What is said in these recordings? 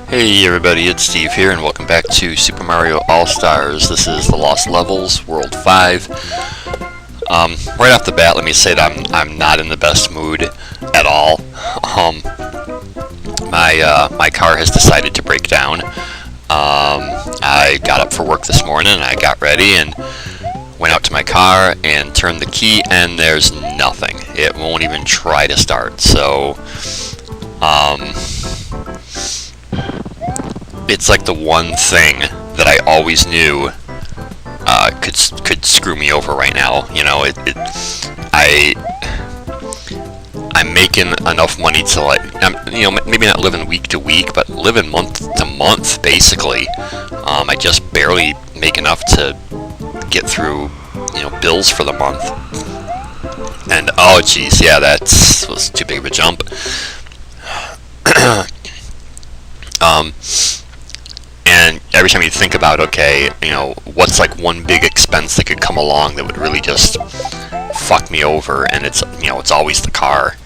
Hey everybody, it's Steve here, and welcome back to Super Mario All-Stars. This is the Lost Levels, World 5. Right off the bat, let me say that I'm not in the best mood at all. My car has decided to break down. I got up for work this morning, and I got ready, and went out to my car, and turned the key, and there's nothing. It won't even try to start, so... it's like the one thing that I always knew could screw me over right now. You know, I'm making enough money to, like, maybe not living week to week, but living month to month basically. I just barely make enough to get through, bills for the month. And oh geez, yeah, that was too big of a jump. And every time you think about, okay, what's like one big expense that could come along that would really just fuck me over, and it's always the car.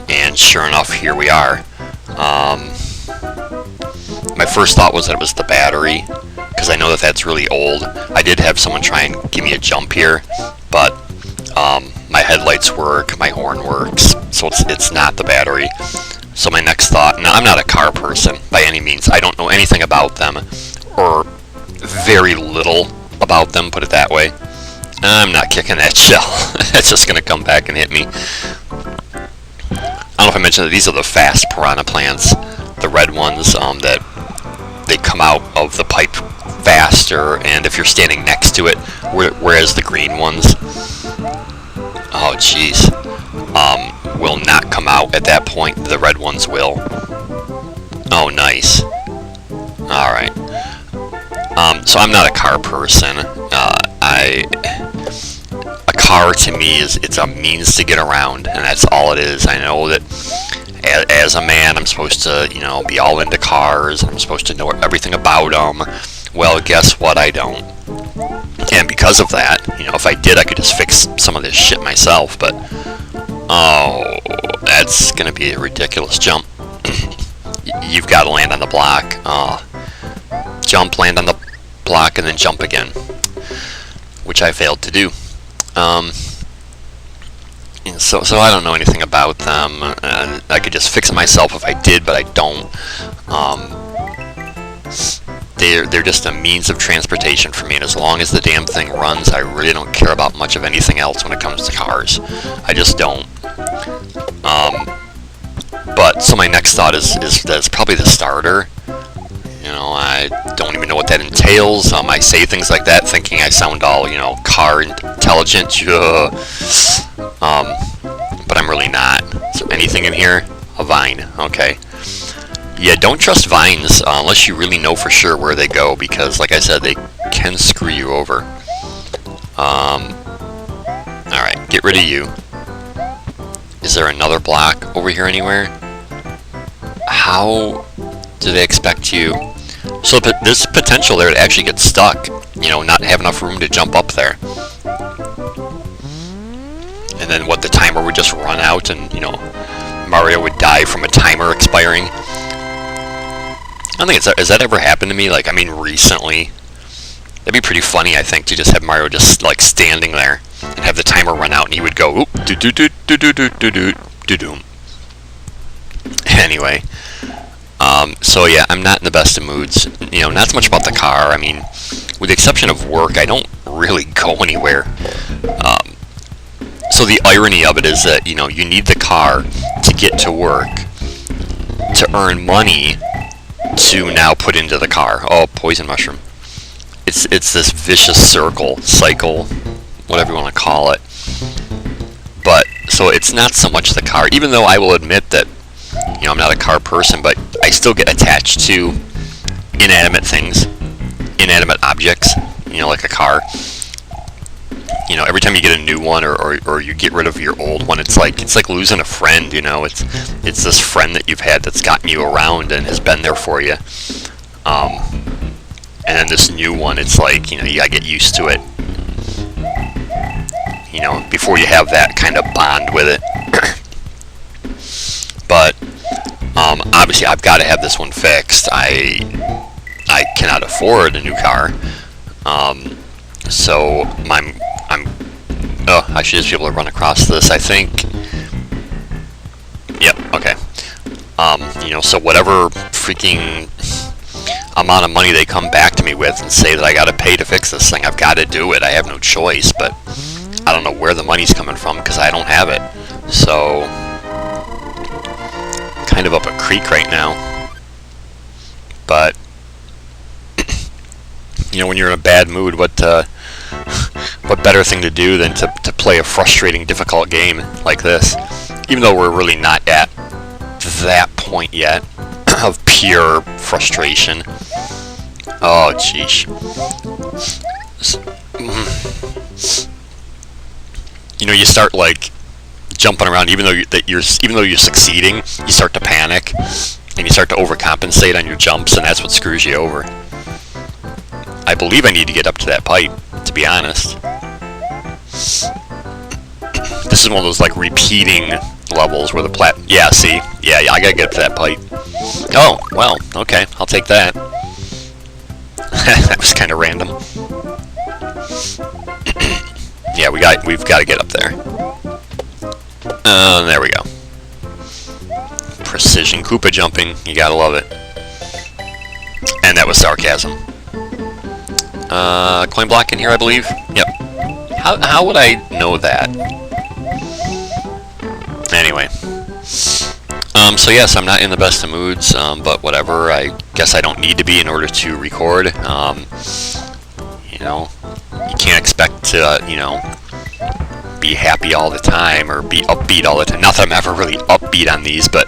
And sure enough, here we are. My first thought was that it was the battery, because I know that that's really old. I did have someone try and give me a jump here, but my headlights work, my horn works, so it's not the battery. So my next thought, now I'm not a car person by any means. I don't know anything about them, or very little about them, put it that way. I'm not kicking that shell. It's just going to come back and hit me. I don't know if I mentioned that these are the fast piranha plants, the red ones, that they come out of the pipe faster, and if you're standing next to it, whereas the green ones, oh jeez, will not come out at that point. The red ones will. Oh, nice. Alright. So I'm not a car person. A car to me it's a means to get around, and that's all it is. I know that as a man, I'm supposed to, be all into cars. I'm supposed to know everything about them. Well, guess what? I don't. And because of that, if I did, I could just fix some of this shit myself, but oh, that's going to be a ridiculous jump. You've got to land on the block. Jump, land on the block, and then jump again, which I failed to do. So I don't know anything about them. I could just fix it myself if I did, but I don't. They're just a means of transportation for me, and as long as the damn thing runs, I really don't care about much of anything else when it comes to cars. I just don't. But so my next thought is that it's probably the starter. I don't even know what that entails. I say things like that thinking I sound all, car intelligent. But I'm really not. So anything in here? A vine. Okay. Yeah, don't trust vines unless you really know for sure where they go, because, like I said, they can screw you over. Alright, get rid of you. Is there another block over here anywhere? How do they expect you? So there's potential there to actually get stuck, not have enough room to jump up there. And then the timer would just run out, and, Mario would die from a timer expiring. I don't think has that ever happened to me? Like, I mean, recently. That'd be pretty funny, I think, to just have Mario just, like, standing there and have the timer run out, and he would go, oop, do-do-do-do-do-do-do-do-do-doom. Anyway, so yeah, I'm not in the best of moods. Not so much about the car. I mean, with the exception of work, I don't really go anywhere. So the irony of it is that, you need the car to get to work, to earn money, to now put into the car. Oh, poison mushroom. It's this vicious cycle, whatever you want to call it. But, so it's not so much the car, even though I will admit that, I'm not a car person, but I still get attached to inanimate things, inanimate objects, like a car. Every time you get a new one, or you get rid of your old one, it's like losing a friend. It's this friend that you've had that's gotten you around and has been there for you. And then this new one, it's like, you gotta get used to it. Before you have that kind of bond with it. But Obviously, I've got to have this one fixed. I cannot afford a new car. So I should just be able to run across this, I think. Yep, okay. So whatever freaking amount of money they come back to me with and say that I gotta pay to fix this thing, I've got to do it. I have no choice, but I don't know where the money's coming from because I don't have it. So, kind of up a creek right now. But, when you're in a bad mood, what better thing to do than to play a frustrating, difficult game like this? Even though we're really not at that point yet of pure frustration. Oh, jeez. You start like jumping around, even though you're succeeding, you start to panic and you start to overcompensate on your jumps, and that's what screws you over. I believe I need to get up to that pipe, to be honest. This is one of those like repeating levels where the yeah, see? Yeah, I gotta get up to that pipe. Oh, well, okay, I'll take that. That was kind of random. Yeah, we've got to get up there. There we go. Precision Koopa jumping, you gotta love it. And that was sarcasm. Coin block in here, I believe. Yep. How would I know that? Anyway. So yes, I'm not in the best of moods, but whatever. I guess I don't need to be in order to record. You can't expect to, be happy all the time or be upbeat all the time. Not that I'm ever really upbeat on these, but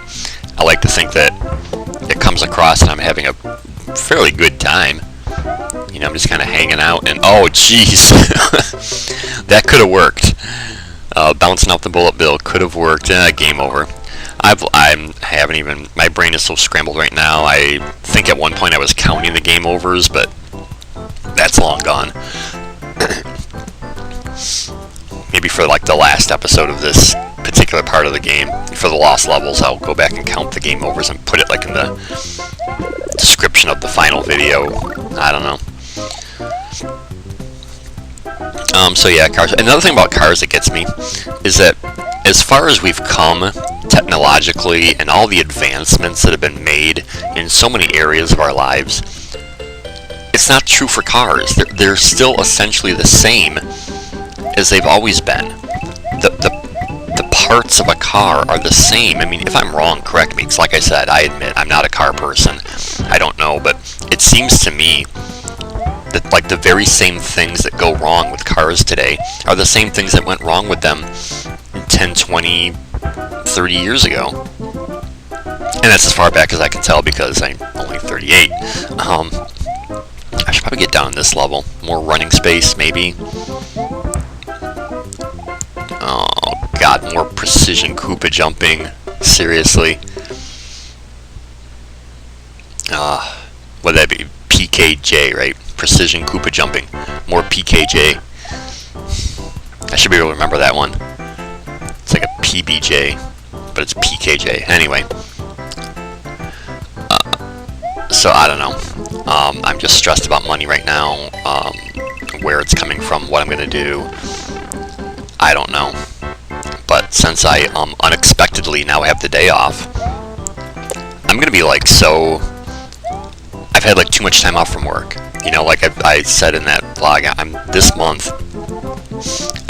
I like to think that it comes across and I'm having a fairly good time. I'm just kind of hanging out, and oh, jeez, that could have worked. Bouncing off the bullet bill could have worked. Game over. My brain is so scrambled right now. I think at one point I was counting the game overs, but that's long gone. Maybe for like the last episode of this particular part of the game, for the lost levels, I'll go back and count the game overs and put it like in the description of the final video. I don't know. So yeah, cars. Another thing about cars that gets me is that as far as we've come technologically and all the advancements that have been made in so many areas of our lives, it's not true for cars. They're still essentially the same as they've always been. The parts of a car are the same. I mean, if I'm wrong, correct me, because like I said, I admit I'm not a car person. I don't know, but it seems to me that like the very same things that go wrong with cars today are the same things that went wrong with them 10, 20, 30 years ago. And that's as far back as I can tell because I'm only 38. I should probably get down this level. More running space, maybe. Oh, God, more precision Koopa jumping. Seriously. What'd that be? PKJ, right? Precision Koopa jumping. More PKJ. I should be able to remember that one. It's like a PBJ, but it's PKJ. Anyway. So, I don't know. I'm just stressed about money right now. Where it's coming from, what I'm going to do. I don't know. But since I unexpectedly now have the day off, I'm going to be like so... I've had like too much time off from work. Like I said in that vlog, this month,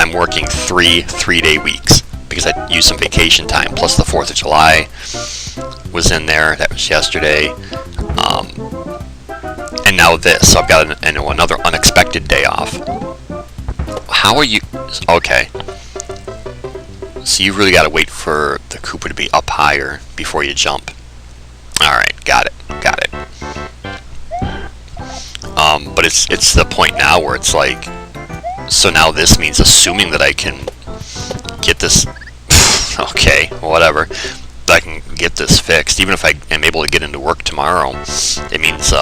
I'm working three-day weeks because I used some vacation time, plus the 4th of July was in there. That was yesterday. And now this. So I've got another unexpected day off. How are you... Okay. So you really got to wait for the Koopa to be up higher before you jump. Alright, got it. But it's the point now where it's like... So now this means assuming that I can get this... Okay, whatever. That I can get this fixed. Even if I am able to get into work tomorrow, it means...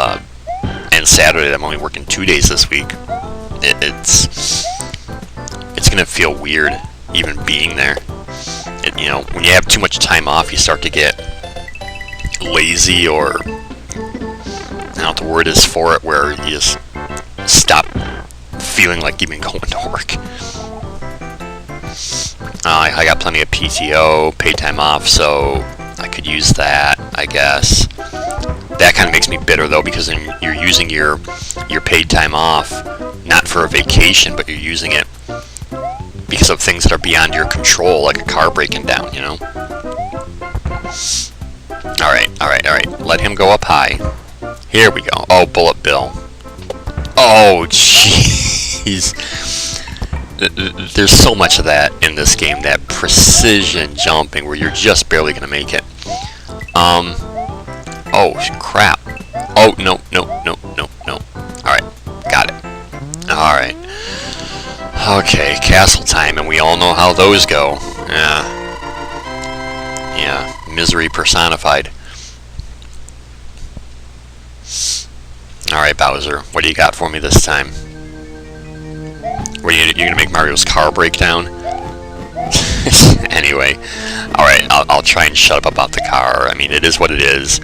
and Saturday, I'm only working 2 days this week. It's gonna feel weird even being there. When you have too much time off, you start to get lazy, or I don't know what the word is for it, where you just stop feeling like even going to work. I got plenty of PTO, paid time off, so I could use that, I guess. That kind of makes me bitter, though, because then you're using your paid time off not for a vacation, but you're using it because of things that are beyond your control, like a car breaking down, you know? Alright. Let him go up high. Here we go. Oh, Bullet Bill. Oh, jeez. There's so much of that in this game, that precision jumping where you're just barely going to make it. Oh, crap. Oh, no. Alright, got it. Alright. Okay, castle time, and we all know how those go. Yeah, misery personified. Alright, Bowser, what do you got for me this time? You're gonna make Mario's car break down? Anyway, alright, I'll try and shut up about the car. I mean, it is what it is.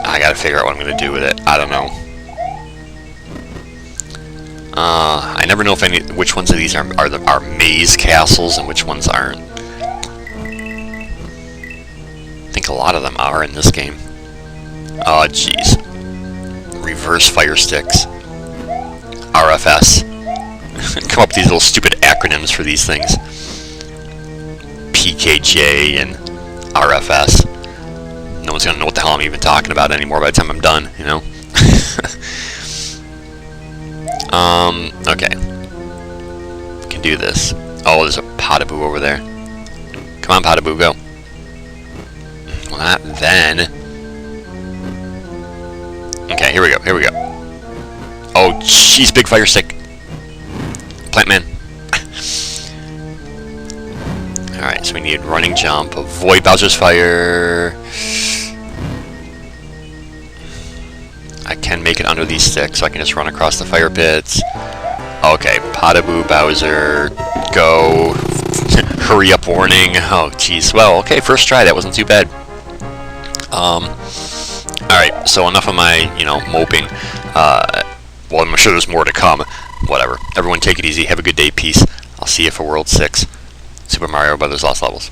I gotta figure out what I'm gonna do with it. I don't know. I never know if which ones of these are maze castles and which ones aren't. I think a lot of them are in this game. Oh, jeez. Reverse fire sticks. RFS. Come up with these little stupid acronyms for these things. PKJ and RFS. No one's gonna know what the hell I'm even talking about anymore by the time I'm done, you know? Okay. Can do this. Oh, there's a Potaboo over there. Come on, Potaboo, go. Well, not then. Okay, here we go. Oh, jeez, big fire stick. Plant Man. Alright, so we need running jump. Avoid Bowser's fire. I can make it under these sticks, so I can just run across the fire pits. Okay, Potaboo, Bowser, go. Hurry up warning. Oh, jeez. Well, okay, first try. That wasn't too bad. Alright, so enough of my, moping. Well, I'm sure there's more to come. Whatever. Everyone take it easy. Have a good day. Peace. I'll see you for World 6. Super Mario Bros. Lost Levels.